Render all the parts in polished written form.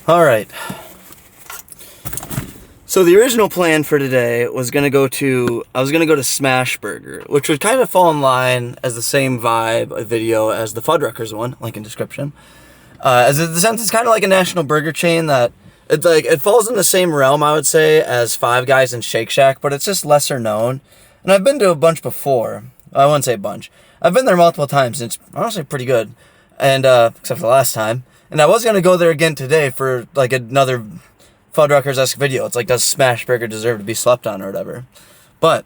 All right. So the original plan for today was I was gonna go to Smash Burger, which would kind of fall in line as the same vibe of video as the Fuddruckers one, link in description. As in the sense, it's kind of like a national burger chain that it falls in the same realm, I would say, as Five Guys and Shake Shack, but it's just lesser known. And I've been to a bunch before. I wouldn't say a bunch. I've been there multiple times, and it's honestly pretty good. And except for the last time. And I was gonna go there again today for like another Fuddruckers-esque video. It's like, does Smash Burger deserve to be slept on or whatever? But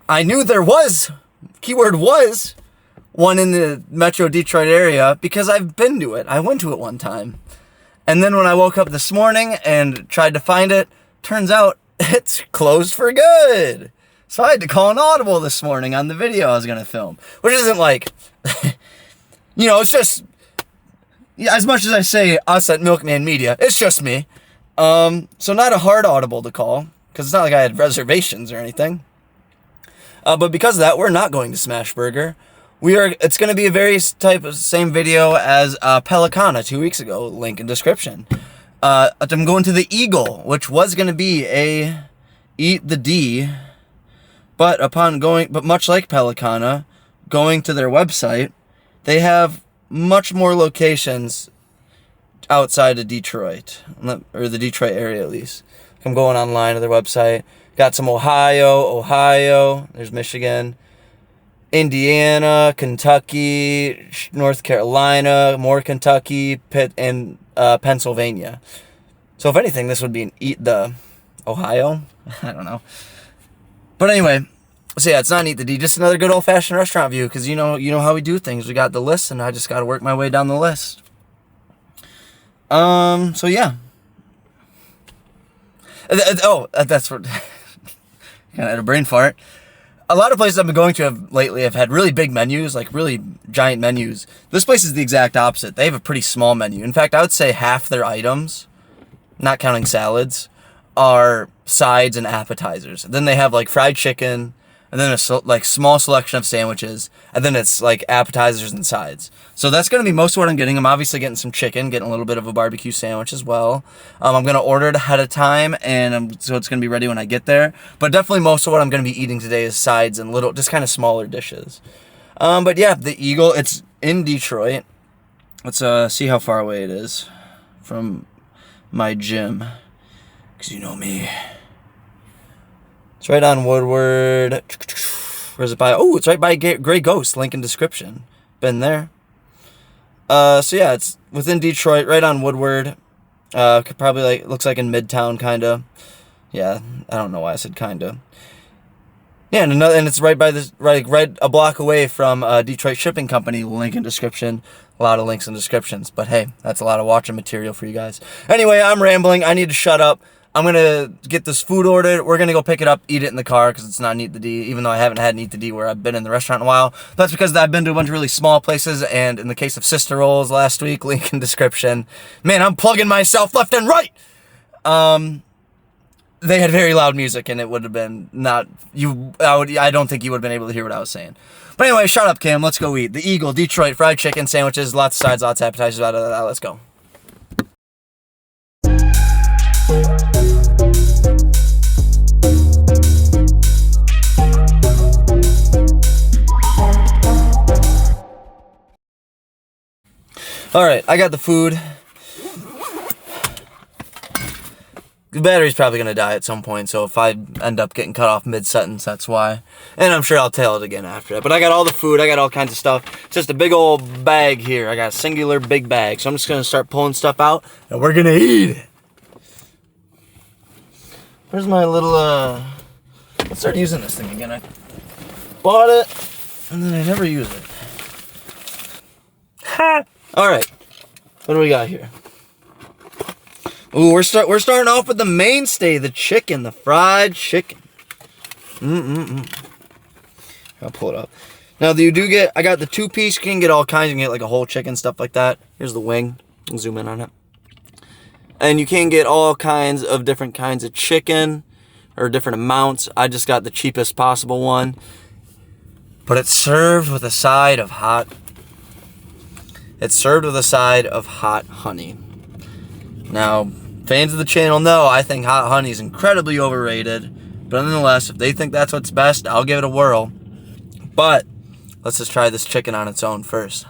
I knew there was, keyword was, one in the Metro Detroit area because I've been to it. I went to it one time. And then when I woke up this morning and tried to find it, turns out it's closed for good. So I had to call an audible this morning on the video I was going to film. Which isn't like, it's just, as much as I say us at Milkman Media, it's just me. So not a hard audible to call, because it's not like I had reservations or anything. But because of that, we're not going to Smash Burger. It's going to be a very type of same video as Pelicana 2 weeks ago, link in description. I'm going to the Egale, which was going to be a Eat the D, but much like Pelicana, going to their website, they have much more locations outside of Detroit, or the Detroit area at least. I'm going online to their website. Got some Ohio, there's Michigan, Indiana, Kentucky, North Carolina, more Kentucky, Pitt, and Pennsylvania. So if anything, this would be the Ohio. I don't know. But anyway, so yeah, it's not Eat the D, just another good old-fashioned restaurant view, because you know how we do things. We got the list, and I just got to work my way down the list. So yeah. That's what, kind of had a brain fart. A lot of places I've been going to lately have had really big menus, like really giant menus. This place is the exact opposite. They have a pretty small menu. In fact, I would say half their items, not counting salads, are sides and appetizers. Then they have like fried chicken, and then a small selection of sandwiches, and then it's like appetizers and sides. So that's going to be most of what I'm getting. I'm obviously getting some chicken, getting a little bit of a barbecue sandwich as well. I'm going to order it ahead of time, and so it's going to be ready when I get there. But definitely most of what I'm going to be eating today is sides and just kind of smaller dishes. But yeah, the Egale, it's in Detroit. Let's see how far away it is from my gym, because you know me. It's right on Woodward. Where's it by? Oh, it's right by Grey Ghost. Link in description. Been there. So yeah, it's within Detroit, right on Woodward. Probably looks like in Midtown, kinda. Yeah, I don't know why I said kinda. Yeah, and it's right by right a block away from Detroit Shipping Company. Link in description. A lot of links in descriptions. But hey, that's a lot of watching material for you guys. Anyway, I'm rambling. I need to shut up. I'm going to get this food ordered. We're going to go pick it up, eat it in the car, because it's not an Eat the D, even though I haven't had an Eat the D where I've been in the restaurant in a while. That's because I've been to a bunch of really small places, and in the case of Sister Rolls last week, link in description. Man, I'm plugging myself left and right! They had very loud music, and it would have been I don't think you would have been able to hear what I was saying. But anyway, shut up, Cam. Let's go eat. The Egale, Detroit, fried chicken, sandwiches, lots of sides, lots of appetizers, blah, blah, blah. Let's go. Alright, I got the food. The battery's probably going to die at some point, so if I end up getting cut off mid-sentence, that's why. And I'm sure I'll tell it again after that. But I got all the food, I got all kinds of stuff. It's just a big old bag here. I got a singular big bag. So I'm just going to start pulling stuff out, and we're going to eat it. Where's my little, let's start using this thing again. I bought it, and then I never use it. Ha! Alright, what do we got here? Ooh, we're starting off with the mainstay, the chicken, the fried chicken. I'll pull it up. Now, I got the 2-piece, you can get all kinds, you can get like a whole chicken, stuff like that. Here's the wing, I'll zoom in on it. And you can get all kinds of different kinds of chicken, or different amounts. I just got the cheapest possible one. But it's served with a side of hot honey. Now, fans of the channel know I think hot honey is incredibly overrated, but nonetheless, if they think that's what's best, I'll give it a whirl. But let's just try this chicken on its own first.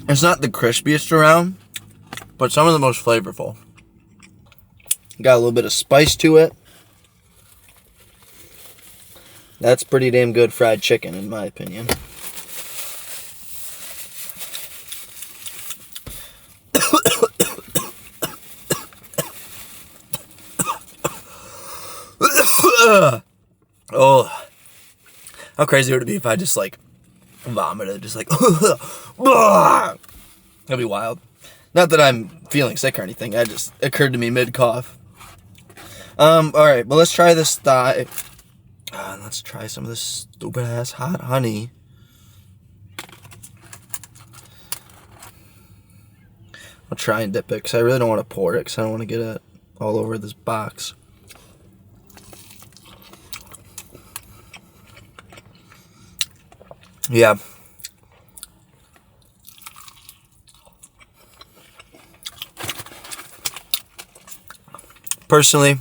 It's not the crispiest around, but some of the most flavorful. Got a little bit of spice to it. That's pretty damn good fried chicken, in my opinion. Oh, how crazy would it be if I just like vomited, just like that'd be wild. Not that I'm feeling sick or anything, that just occurred to me mid-cough. Alright, well, let's try this thigh. Let's try some of this stupid ass hot honey. I'll try and dip it because I really don't want to pour it because I don't want to get it all over this box. Yeah. Personally,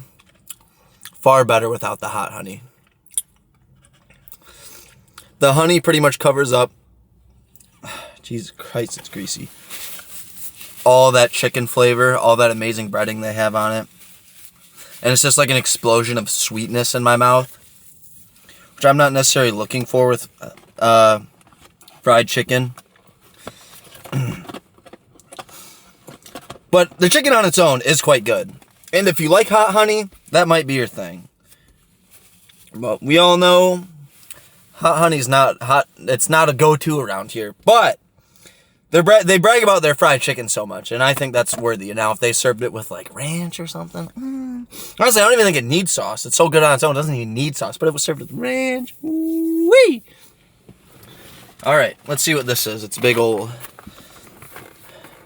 far better without the hot honey. The honey pretty much covers up, Jesus Christ, it's greasy, all that chicken flavor, all that amazing breading they have on it. And it's just like an explosion of sweetness in my mouth, which I'm not necessarily looking for with fried chicken. But the chicken on its own is quite good. And if you like hot honey, that might be your thing. But we all know hot honey's not hot. It's not a go-to around here. But they brag about their fried chicken so much, and I think that's worthy. Now, if they served it with like ranch or something, honestly, I don't even think it needs sauce. It's so good on its own, it doesn't even need sauce. But if it was served with ranch, wee. All right, let's see what this is. It's a big old.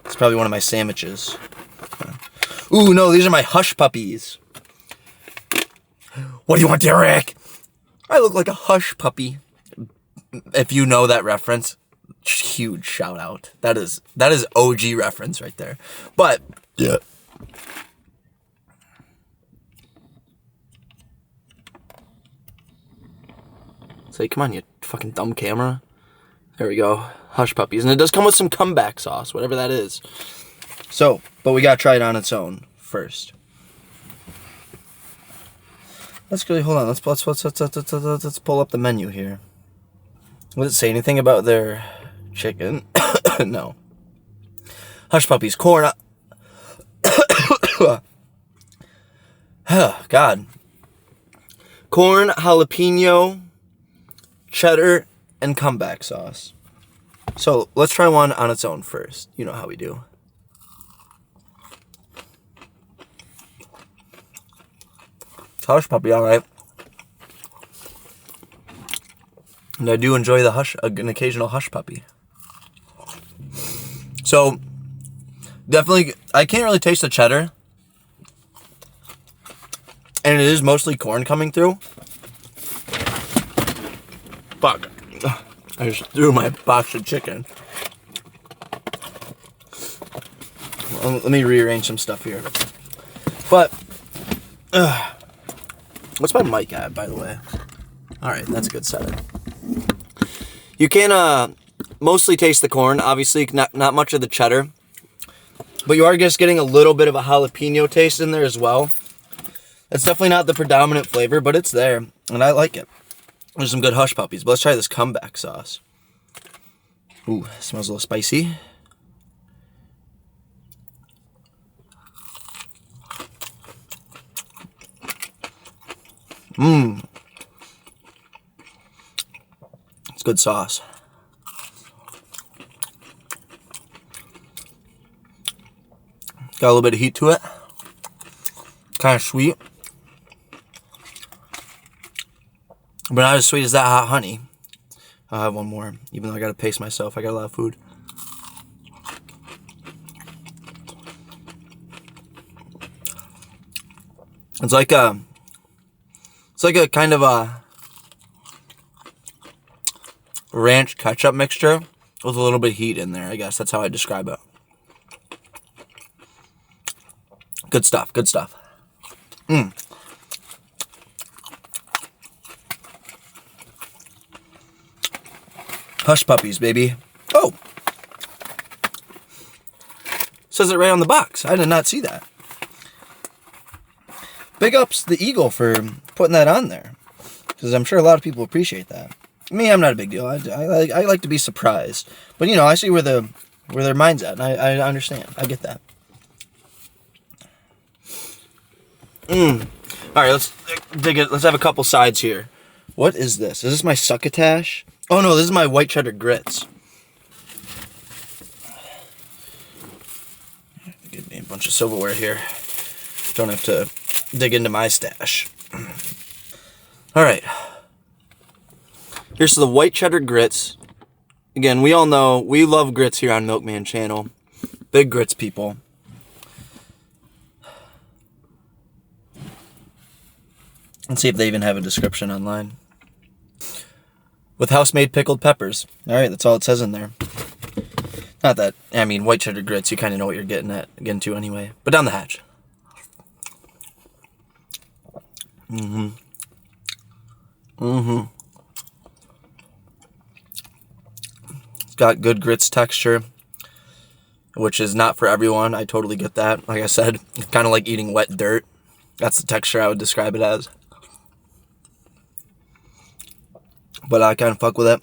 It's probably one of my sandwiches. Ooh, no, these are my hush puppies. What do you want, Derek? I look like a hush puppy. If you know that reference, huge shout out. That is OG reference right there. But yeah. Say, come on, you fucking dumb camera. There we go. Hush puppies. And it does come with some comeback sauce, whatever that is. So, but we gotta try it on its own first. Let's really hold on. Let's pull up the menu here. Does it say anything about their chicken? No. Hush puppies, corn. Oh, God. Corn, jalapeno, cheddar, and comeback sauce. So let's try one on its own first. You know how we do. Hush puppy, all right. And I do enjoy the an occasional hush puppy. So, definitely, I can't really taste the cheddar. And it is mostly corn coming through. Fuck. I just threw my box of chicken. Let me rearrange some stuff here. But, what's my mic at, by the way? Alright, that's a good setting. You can mostly taste the corn. Obviously, not much of the cheddar. But you are just getting a little bit of a jalapeno taste in there as well. It's definitely not the predominant flavor, but it's there. And I like it. There's some good hush puppies. But let's try this comeback sauce. Ooh, smells a little spicy. Mmm. It's good sauce. Got a little bit of heat to it. Kind of sweet. But not as sweet as that hot honey. I'll have one more, even though I gotta pace myself. I got a lot of food. It's like a kind of a ranch ketchup mixture with a little bit of heat in there, I guess. That's how I describe it. Good stuff, good stuff. Hush puppies, baby. Oh! Says it right on the box. I did not see that. Big ups the Egale for putting that on there, because I'm sure a lot of people appreciate that. Me, I'm not a big deal. I like to be surprised, but you know, I see where their mind's at, and I understand. I get that. All right, let's dig it. Let's have a couple sides here. What is this? Is this my succotash? Oh no, this is my white cheddar grits. Give me a bunch of silverware here. Don't have to dig into my stash. All right. Here's the white cheddar grits. Again, we all know we love grits here on Milkman Channel. Big grits people. Let's see if they even have a description online. With house-made pickled peppers. All right, that's all it says in there. Not that, I mean, white cheddar grits, you kind of know what you're getting to anyway. But down the hatch. It's got good grits texture, which is not for everyone. I totally get that. Like I said, it's kind of like eating wet dirt. That's the texture I would describe it as. But I kind of fuck with it.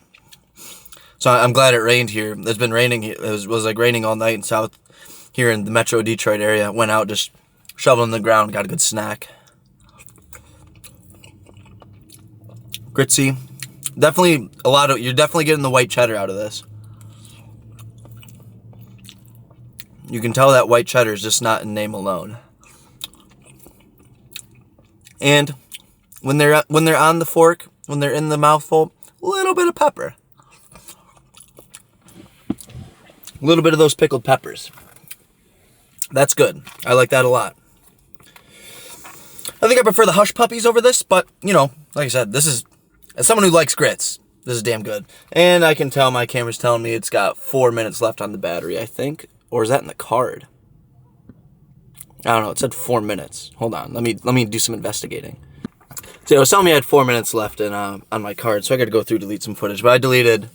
So I'm glad it rained here. It's been raining. It was like raining all night in south here in the Metro Detroit area. Went out, just shoveling the ground. Got a good snack. Gritsy. Definitely you're definitely getting the white cheddar out of this. You can tell that white cheddar is just not in name alone. And when they're on the fork, when they're in the mouthful, a little bit of pepper. A little bit of those pickled peppers. That's good. I like that a lot. I think I prefer the Hush Puppies over this, but, you know, like I said, as someone who likes grits, this is damn good. And I can tell my camera's telling me it's got 4 minutes left on the battery, I think. Or is that in the card? I don't know. It said 4 minutes. Hold on. Let me do some investigating. So it was telling me I had 4 minutes left on my card, so I got to go through delete some footage. But I deleted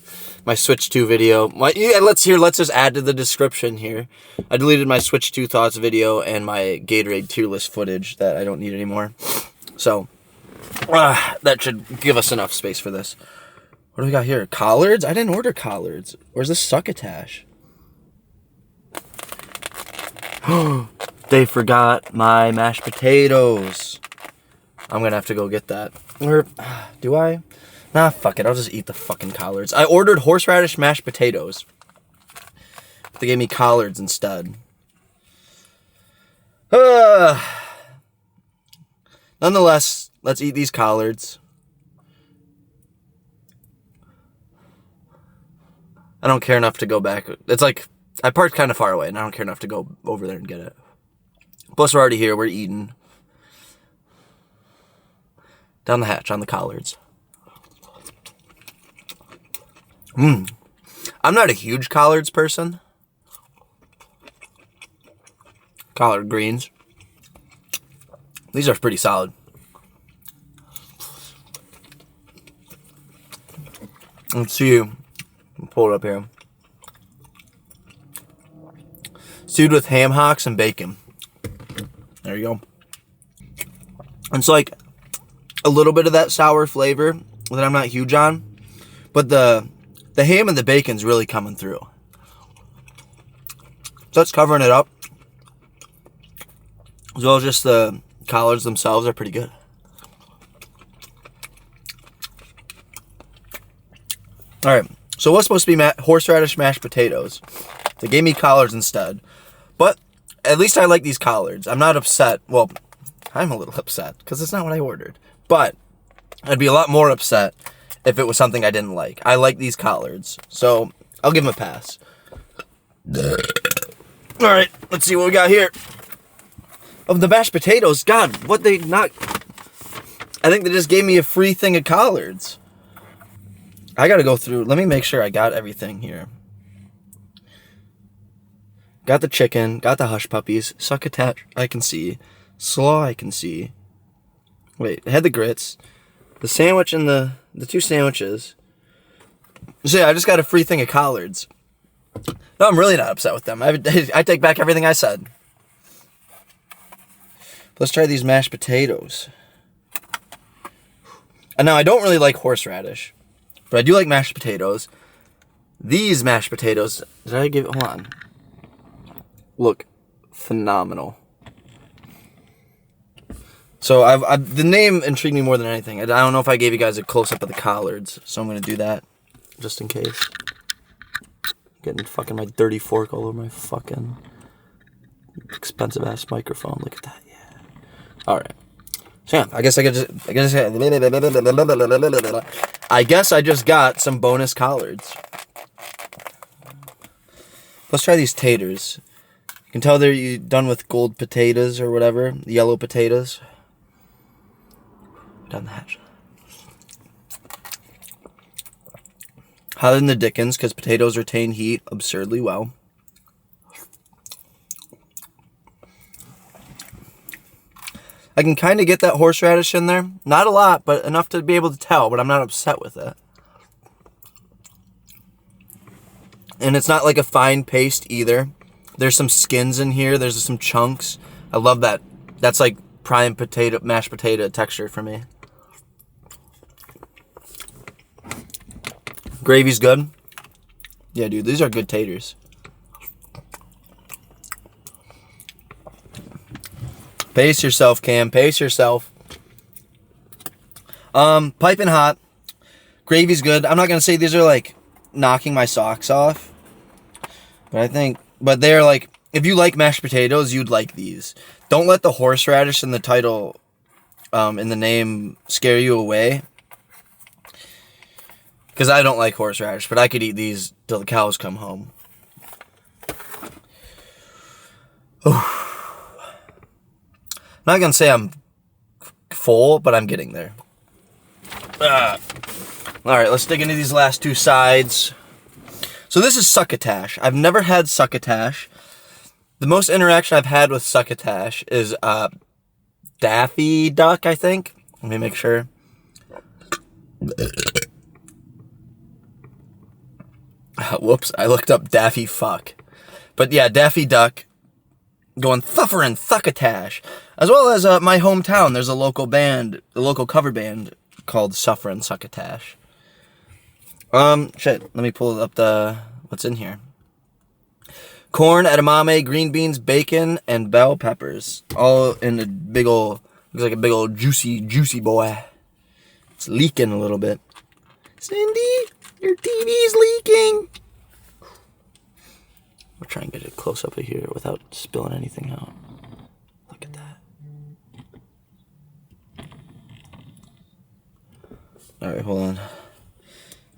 my Switch 2 video. Let's just add to the description here. I deleted my Switch 2 thoughts video and my Gatorade tier list footage that I don't need anymore. So that should give us enough space for this. What do we got here? Collards? I didn't order collards. Where's the succotash? They forgot my mashed potatoes. I'm going to have to go get that. Or, do I? Nah, fuck it. I'll just eat the fucking collards. I ordered horseradish mashed potatoes. But they gave me collards instead. Nonetheless, let's eat these collards. I don't care enough to go back. It's like, I parked kind of far away, and I don't care enough to go over there and get it. Plus, we're already here. We're eating. Down the hatch on the collards. I'm not a huge collards person. Collard greens. These are pretty solid. Let's see. I'll pull it up here. Stewed with ham hocks and bacon. There you go. It's like a little bit of that sour flavor that I'm not huge on, but the ham and the bacon's really coming through. So that's covering it up. As well as just the collards themselves are pretty good. Alright, so what's supposed to be horseradish mashed potatoes? They gave me collards instead. But at least I like these collards. I'm not upset. Well, I'm a little upset because it's not what I ordered. But I'd be a lot more upset if it was something I didn't like. I like these collards, so I'll give them a pass. Alright, let's see what we got here. Of the mashed potatoes, God, what they not... I think they just gave me a free thing of collards. I gotta go through. Let me make sure I got everything here. Got the chicken. Got the hush puppies. Succotash, I can see. Slaw, I can see. Wait, I had the grits. The sandwich and the 2 sandwiches. So yeah, I just got a free thing of collards. No, I'm really not upset with them. I take back everything I said. Let's try these mashed potatoes. And now, I don't really like horseradish, but I do like mashed potatoes. These mashed potatoes, did I give, hold on. Look phenomenal. So the name intrigued me more than anything. I don't know if I gave you guys a close-up of the collards, so I'm going to do that just in case. Getting fucking my dirty fork all over my fucking expensive-ass microphone. Look at that, yeah. All right. So yeah, I guess I just got some bonus collards. Let's try these taters. You can tell they're done with gold potatoes or whatever, yellow potatoes. Down the hatch. Hotter than the Dickens, because potatoes retain heat absurdly well. I can kind of get that horseradish in there. Not a lot, but enough to be able to tell, but I'm not upset with it. And it's not like a fine paste either. There's some skins in here. There's some chunks. I love that. That's like prime potato, mashed potato texture for me. Gravy's good. Yeah, dude, these are good taters. Pace yourself, Cam. Pace yourself. Piping hot. Gravy's good. I'm not gonna say these are like knocking my socks off, but they're like, if you like mashed potatoes, you'd like these. Don't let the horseradish in the title, in the name, scare you away. Because I don't like horseradish, but I could eat these till the cows come home. Ooh. I'm not going to say I'm full, but I'm getting there. Alright, let's dig into these last 2 sides. So this is succotash. I've never had succotash. The most interaction I've had with succotash is Daffy Duck, I think. Let me make sure. Whoops, I looked up Daffy Fuck. But yeah, Daffy Duck. Going thuffer and thuckatash. As well as my hometown, there's a local band, a local cover band called Suffer and Succotash. Shit, let me pull up what's in here. Corn, edamame, green beans, bacon, and bell peppers. All in a big old, looks like a big old juicy boy. It's leaking a little bit. Cindy, your TV's leaking. I'll try and get a close up of here without spilling anything out. Look at that. Alright, hold on.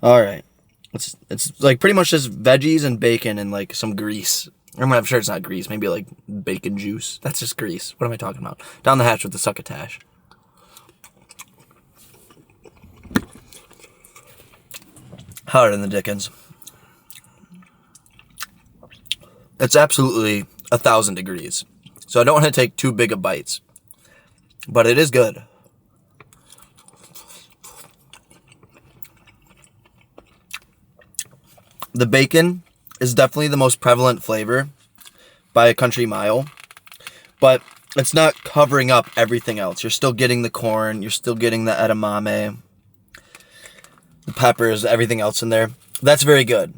Alright. It's like pretty much just veggies and bacon and like some grease. I'm sure it's not grease, maybe like bacon juice. That's just grease. What am I talking about? Down the hatch with the succotash. Hotter than the Dickens. It's absolutely 1,000 degrees. So I don't want to take too big of bites. But it is good. The bacon is definitely the most prevalent flavor by a country mile. But it's not covering up everything else. You're still getting the corn. You're still getting the edamame. The peppers, everything else in there. That's very good.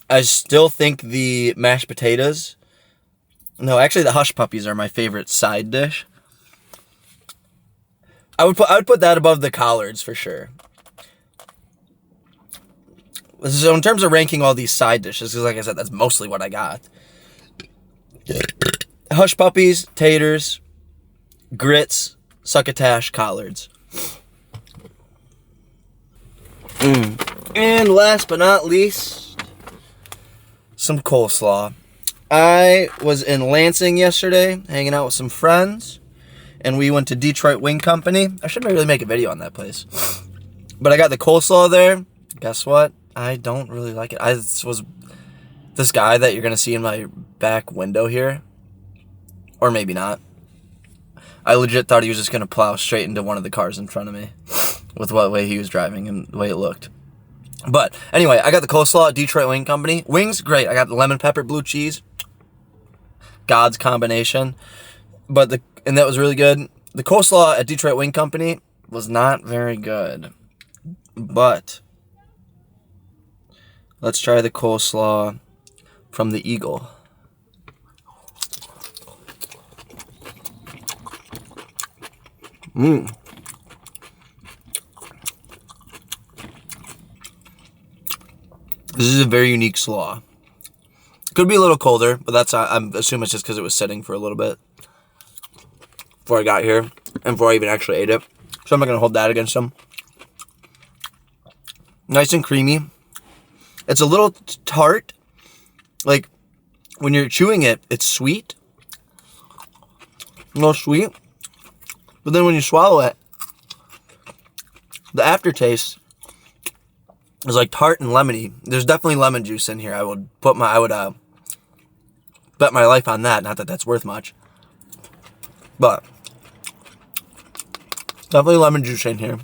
I still think the mashed potatoes... No, actually the hush puppies are my favorite side dish. I would put that above the collards for sure. So in terms of ranking all these side dishes, because like I said, that's mostly what I got. Hush puppies, taters, grits, succotash, collards. And last but not least, some coleslaw. I was in Lansing yesterday, hanging out with some friends, and we went to Detroit Wing Company. I should really make a video on that place. But I got the coleslaw there. guess what? I don't really like it. This was this guy that you're going to see in my back window here. Or maybe not. I legit thought he was just going to plow straight into one of the cars in front of me. With what way he was driving and the way it looked. But, anyway, I got the coleslaw at Detroit Wing Company. Wings, great. I got the lemon pepper blue cheese. God's combination. And that was really good. The coleslaw at Detroit Wing Company was not very good. But let's try the coleslaw from the Egale. This is a very unique slaw. Could be a little colder, but I'm assuming it's just because it was sitting for a little bit before I got here and before I even actually ate it. So I'm not going to hold that against them. Nice and creamy. It's a little tart. Like, when you're chewing it, it's sweet. A little sweet. But then when you swallow it, the aftertaste is like tart and lemony. There's definitely lemon juice in here. I would bet my life on that. Not that that's worth much. But definitely lemon juice in here.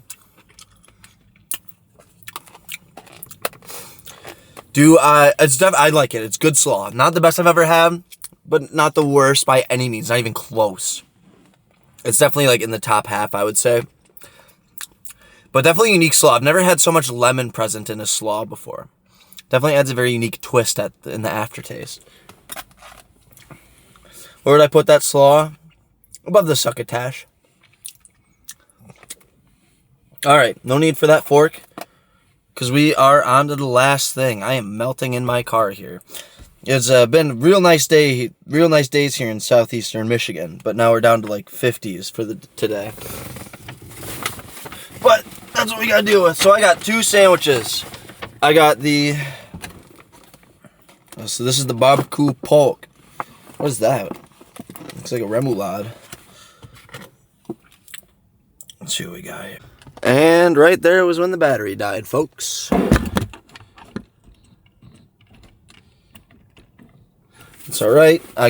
I like it. It's good slaw. Not the best I've ever had, but not the worst by any means. Not even close. It's definitely like in the top half, I would say. But definitely unique slaw. I've never had so much lemon present in a slaw before. Definitely adds a very unique twist in the aftertaste. Where would I put that slaw? Above the succotash. Alright, no need for that fork. Because we are on to the last thing. I am melting in my car here. It's been a real nice days here in southeastern Michigan. But now we're down to like 50s for today. But that's what we gotta deal with. So I got 2 sandwiches. I got so this is the barbecue pork. What is that? Looks like a remoulade. Let's see what we got here. And right there was when the battery died, folks. It's alright. I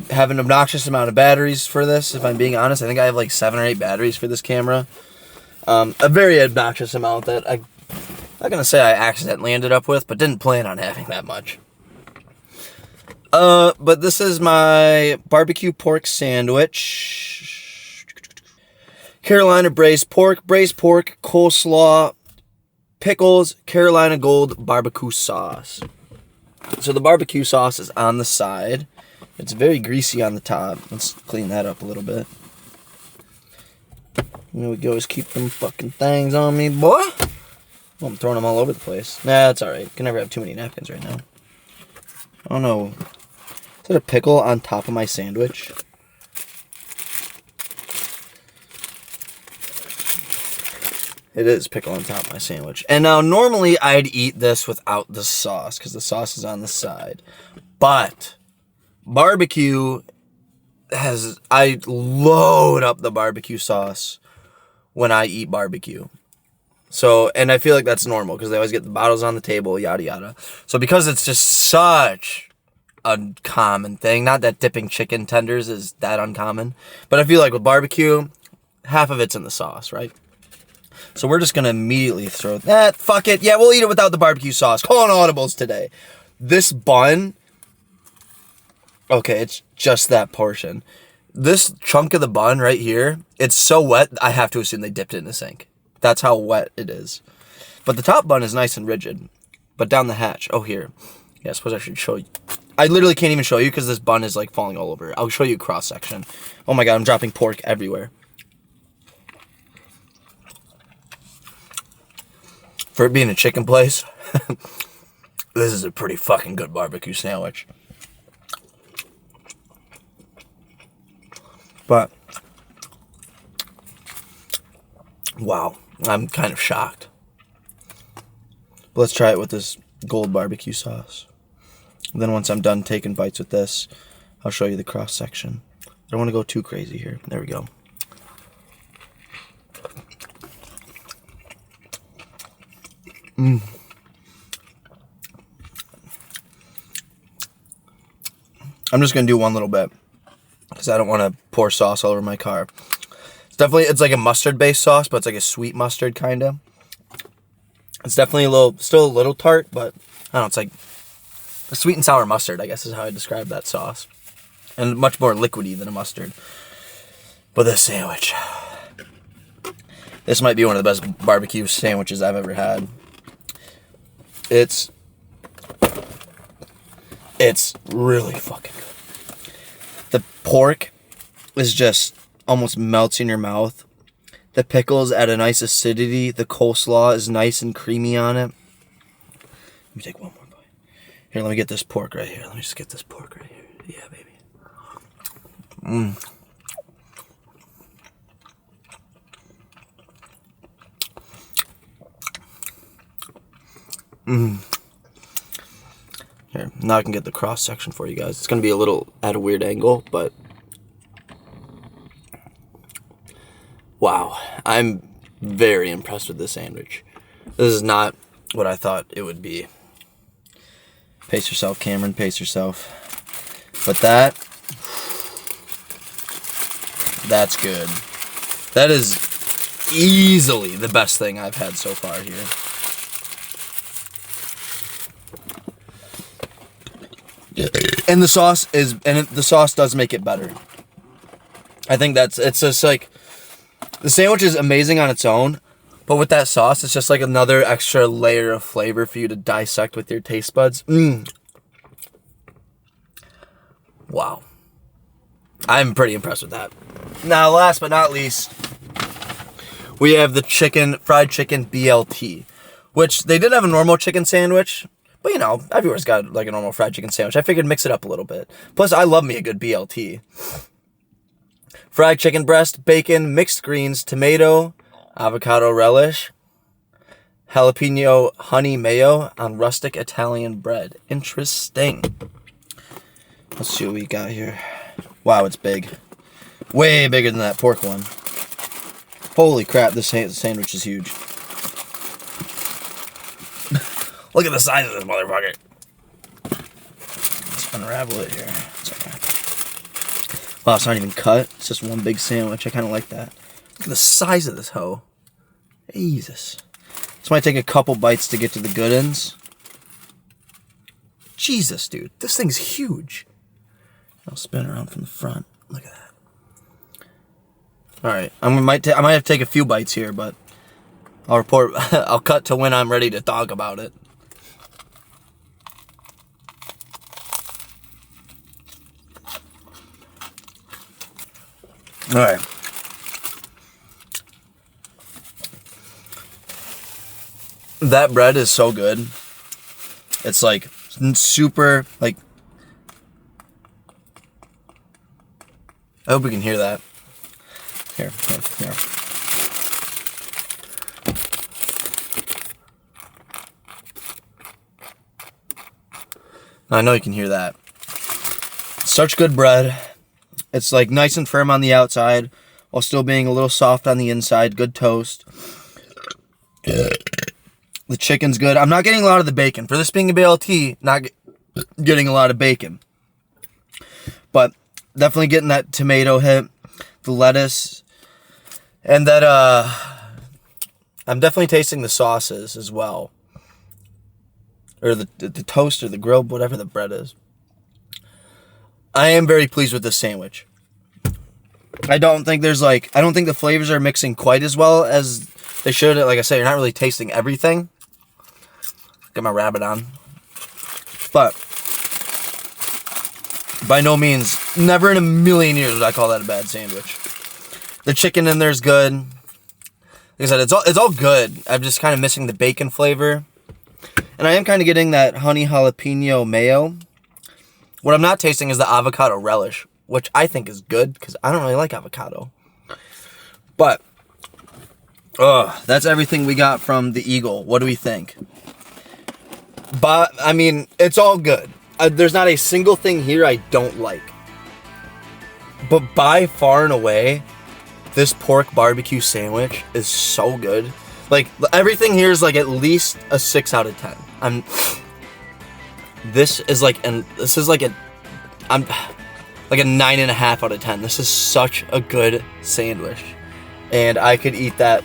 have an obnoxious amount of batteries for this, if I'm being honest. I think I have like 7 or 8 batteries for this camera. A very obnoxious amount that I'm not going to say I accidentally ended up with, but didn't plan on having that much. But this is my barbecue pork sandwich. Carolina braised pork, coleslaw, pickles, Carolina Gold barbecue sauce. So the barbecue sauce is on the side. It's very greasy on the top. Let's clean that up a little bit. There we go. Just keep them fucking things on me, boy. Oh, I'm throwing them all over the place. Nah, that's alright. Can never have too many napkins right now. Oh no. Is that a pickle on top of my sandwich? It is pickle on top of my sandwich. And now, normally, I'd eat this without the sauce, because the sauce is on the side. But, barbecue I load up the barbecue sauce when I eat barbecue. So, and I feel like that's normal, because they always get the bottles on the table, yada yada. So, because it's just such a common thing, not that dipping chicken tenders is that uncommon, but I feel like with barbecue, half of it's in the sauce, right? So we're just going to immediately throw that. Fuck it. Yeah, we'll eat it without the barbecue sauce. Call on audibles today. This bun. Okay, it's just that portion. This chunk of the bun right here, it's so wet, I have to assume they dipped it in the sink. That's how wet it is. But the top bun is nice and rigid. But down the hatch. Oh, here. Yeah, I suppose I should show you. I literally can't even show you because this bun is like falling all over. I'll show you cross section. Oh my god, I'm dropping pork everywhere. For it being a chicken place, this is a pretty fucking good barbecue sandwich. But, wow, I'm kind of shocked. But let's try it with this gold barbecue sauce. And then once I'm done taking bites with this, I'll show you the cross section. I don't want to go too crazy here. There we go. Mmm. I'm just going to do one little bit because I don't want to pour sauce all over my car. It's like a mustard-based sauce, but it's like a sweet mustard kind of. It's definitely still a little tart, but I don't know, it's like a sweet and sour mustard, I guess is how I describe that sauce. And much more liquidy than a mustard. But this sandwich, this might be one of the best barbecue sandwiches I've ever had. It's really fucking good. The pork is just almost melts in your mouth. The pickles add a nice acidity. The coleslaw is nice and creamy on it. Let me take one more bite. Here, let me get this pork right here. Let me just get this pork right here. Yeah, baby. Here, now I can get the cross section for you guys. It's gonna be a little at a weird angle, but wow, I'm very impressed with this sandwich. This is not what I thought it would be. Pace yourself, Cameron, pace yourself. But that's good. That is easily the best thing I've had so far here. And the sauce does make it better. I think it's just like, the sandwich is amazing on its own, but with that sauce, it's just like another extra layer of flavor for you to dissect with your taste buds. Wow. I'm pretty impressed with that. Now, last but not least, we have the fried chicken BLT, which they did have a normal chicken sandwich, but you know, everywhere's got like a normal fried chicken sandwich. I figured mix it up a little bit. Plus, I love me a good BLT. Fried chicken breast, bacon, mixed greens, tomato, avocado relish, jalapeno honey mayo on rustic Italian bread. Interesting. Let's see what we got here. Wow, it's big. Way bigger than that pork one. Holy crap, this sandwich is huge. Look at the size of this motherfucker. Let's unravel it here. Wow, it's not even cut. It's just one big sandwich. I kind of like that. Look at the size of this hoe. Jesus. This might take a couple bites to get to the good ends. Jesus, dude. This thing's huge. I'll spin around from the front. Look at that. Alright. I might have to take a few bites here, but I'll report. I'll cut to when I'm ready to talk about it. Alright. That bread is so good. It's like super, like, I hope we can hear that. Here. I know you can hear that. Such good bread. It's like nice and firm on the outside while still being a little soft on the inside. Good toast. The chicken's good. I'm not getting a lot of the bacon. For this being a BLT, not getting a lot of bacon. But definitely getting that tomato hit, the lettuce, and that, I'm definitely tasting the sauces as well. Or the toast or the grilled, whatever the bread is. I am very pleased with this sandwich. I don't think the flavors are mixing quite as well as they should. Like I said, you're not really tasting everything. Got my rabbit on. But by no means, never in a million years would I call that a bad sandwich. The chicken in there is good. Like I said, it's all good. I'm just kind of missing the bacon flavor. And I am kind of getting that honey jalapeno mayo. What I'm not tasting is the avocado relish, which I think is good because I don't really like avocado. But that's everything we got from the Egale. What do we think? But I mean, it's all good. There's not a single thing here I don't like. But by far and away, this pork barbecue sandwich is so good. Like, everything here is like at least a 6 out of 10. This is like I'm like a 9.5 out of 10. This is such a good sandwich, and I could eat that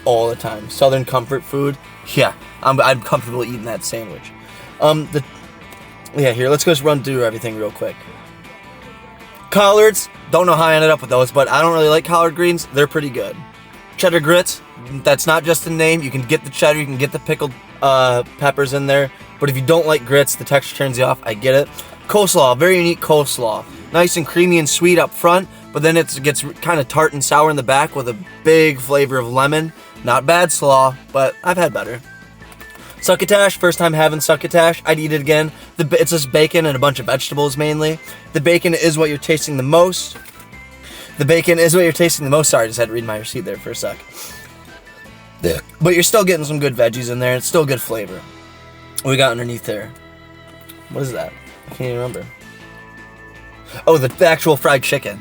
all the time. Southern comfort food. Yeah, I'm comfortable eating that sandwich. Here, let's just run through everything real quick. Collards, don't know how I ended up with those, but I don't really like collard greens. They're pretty good. Cheddar grits, that's not just a name. You can get the cheddar, you can get the pickled peppers in there, but if you don't like grits, the texture turns you off. I get it. Coleslaw, very unique coleslaw. Nice and creamy and sweet up front, but then it gets kind of tart and sour in the back with a big flavor of lemon. Not bad slaw, but I've had better. Succotash, first time having succotash. I'd eat it again. It's just bacon and a bunch of vegetables mainly. The bacon is what you're tasting the most. Sorry, I just had to read my receipt there for a sec. But you're still getting some good veggies in there. It's still good flavor. What we got underneath there? What is that? I can't even remember. Oh, the actual fried chicken.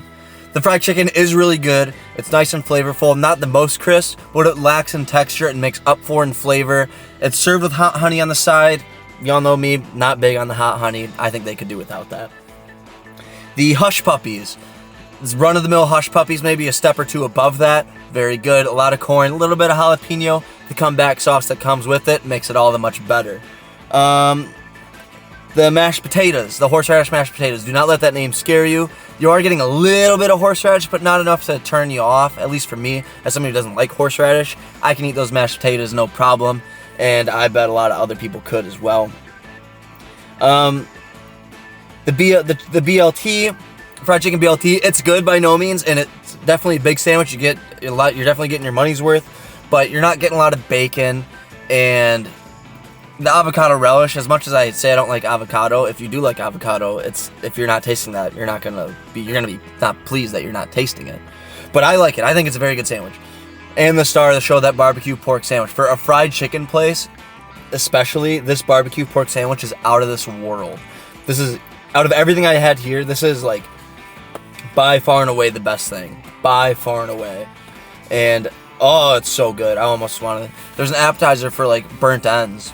The fried chicken is really good. It's nice and flavorful. Not the most crisp, but it lacks in texture and makes up for in flavor. It's served with hot honey on the side. Y'all know me, not big on the hot honey. I think they could do without that. The Hush Puppies. Run-of-the-mill Hush Puppies, maybe a step or two above that. Very good. A lot of corn, a little bit of jalapeno. The comeback sauce that comes with it makes it all the much better. The mashed potatoes, the horseradish mashed potatoes. Do not let that name scare you. You are getting a little bit of horseradish, but not enough to turn you off, at least for me. As somebody who doesn't like horseradish, I can eat those mashed potatoes no problem, and I bet a lot of other people could as well. The BLT, fried chicken BLT, it's good by no means, and it's definitely a big sandwich. You get a lot. You're definitely getting your money's worth, but you're not getting a lot of bacon and the avocado relish. As much as I say I don't like avocado, if you do like avocado, if you're not tasting that, you're gonna be not pleased that you're not tasting it. But I like it. I think it's a very good sandwich. And the star of the show, that barbecue pork sandwich. For a fried chicken place, especially, this barbecue pork sandwich is out of this world. This is, out of everything I had here, this is like by far and away the best thing. By far and away. And oh, it's so good. I almost want to. There's an appetizer for like burnt ends,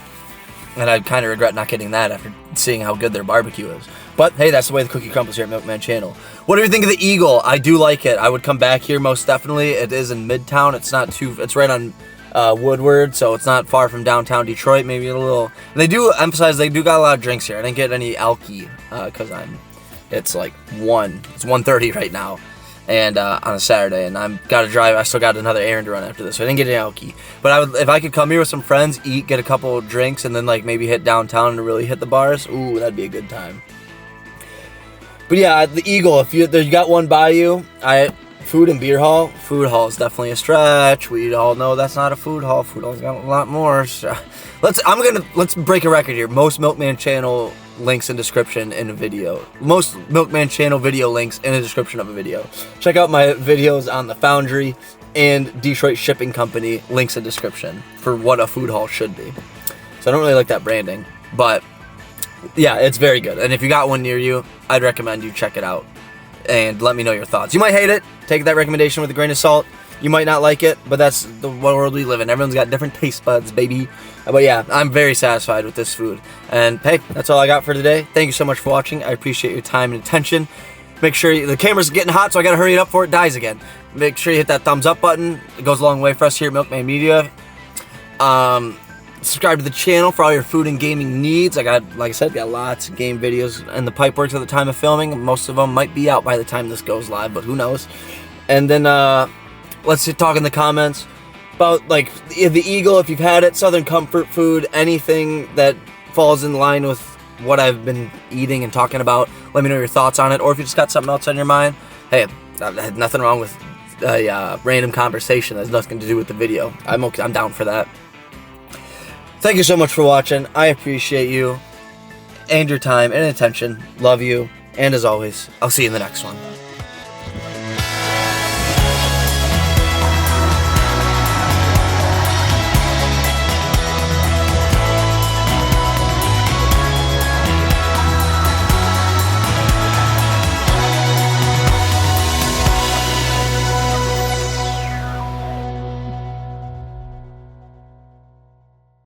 and I kind of regret not getting that after seeing how good their barbecue is. But hey, that's the way the cookie crumbles here at Milkman Channel. What do you think of the Egale? I do like it. I would come back here most definitely. It is in Midtown. It's right on Woodward, so it's not far from downtown Detroit. Maybe a little. They do emphasize they do got a lot of drinks here. I didn't get any alky because it's like 1:30 right now, and on a Saturday, and I'm gotta drive. I still got another errand to run after this, so I didn't get any alky. But if I could come here with some friends, eat, get a couple of drinks, and then like maybe hit downtown and really hit the bars, ooh, that'd be a good time. But yeah, the Egale, if you got one by you, food and beer hall. Food hall is definitely a stretch. We all know that's not a food hall. Food hall's got a lot more. So let's break a record here. Most Milkman Channel links in description in a video. Most Milkman Channel video links in a description of a video. Check out my videos on the Foundry and Detroit Shipping Company, links in description for what a food hall should be. So I don't really like that branding, but yeah, it's very good. And if you got one near you, I'd recommend you check it out and let me know your thoughts. You might hate it. Take that recommendation with a grain of salt. You might not like it, but that's the world we live in. Everyone's got different taste buds, baby. But yeah, I'm very satisfied with this food. And hey, that's all I got for today. Thank you so much for watching. I appreciate your time and attention. Make sure the camera's getting hot, so I gotta hurry it up before it dies again. Make sure you hit that thumbs up button. It goes a long way for us here at Milkman Media. Subscribe to the channel for all your food and gaming needs. Like I said, got lots of game videos in the pipe works at the time of filming. Most of them might be out by the time this goes live, but who knows. And then let's talk in the comments about like the Egale, if you've had it, Southern comfort food, anything that falls in line with what I've been eating and talking about. Let me know your thoughts on it, or if you just got something else on your mind. Hey, I had nothing wrong with a random conversation that has nothing to do with the video. I'm down for that. Thank you so much for watching. I appreciate you and your time and attention. Love you. And as always, I'll see you in the next one.